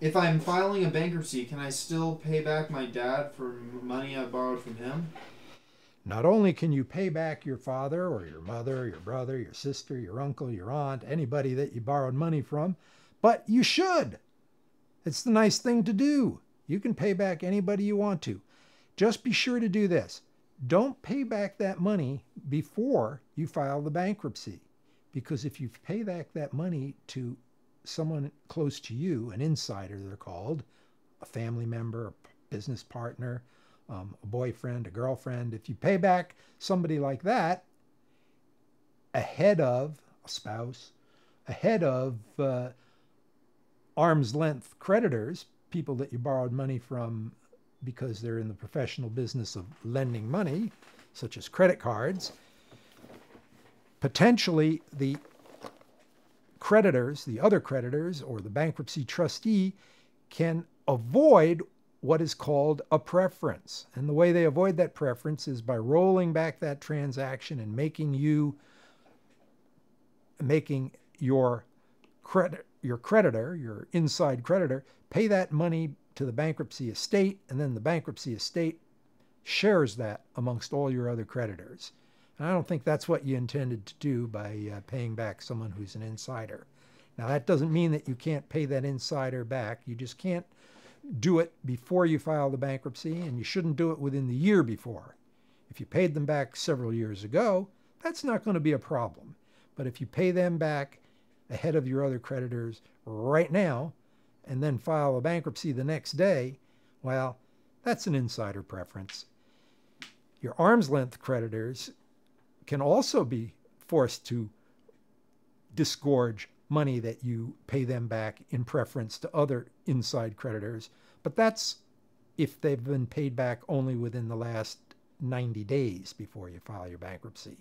If I'm filing a bankruptcy, can I still pay back my dad for money I borrowed from him? Not only can you pay back your father or your mother, your brother, your sister, your uncle, your aunt, anybody that you borrowed money from, but you should. It's the nice thing to do. You can pay back anybody you want to. Just be sure to do this. Don't pay back that money before you file the bankruptcy. Because if you pay back that money to someone close to you, an insider they're called, a family member, a business partner, a boyfriend, a girlfriend, if you pay back somebody like that ahead of a spouse, ahead of arm's length creditors, people that you borrowed money from because they're in the professional business of lending money, such as credit cards, potentially the creditors, the other creditors, or the bankruptcy trustee can avoid what is called a preference. And the way they avoid that preference is by rolling back that transaction and making your creditor, your inside creditor, pay that money to the bankruptcy estate, and then the bankruptcy estate shares that amongst all your other creditors. And I don't think that's what you intended to do by paying back someone who's an insider. Now, that doesn't mean that you can't pay that insider back. You just can't do it before you file the bankruptcy, and you shouldn't do it within the year before. If you paid them back several years ago, that's not going to be a problem. But if you pay them back ahead of your other creditors right now and then file a bankruptcy the next day, well, that's an insider preference. Your arm's length creditors can also be forced to disgorge money that you pay them back in preference to other inside creditors, but that's if they've been paid back only within the last 90 days before you file your bankruptcy.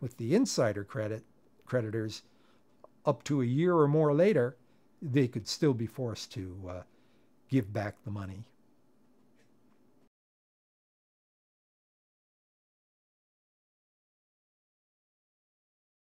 With the insider creditors, up to a year or more later, they could still be forced to give back the money.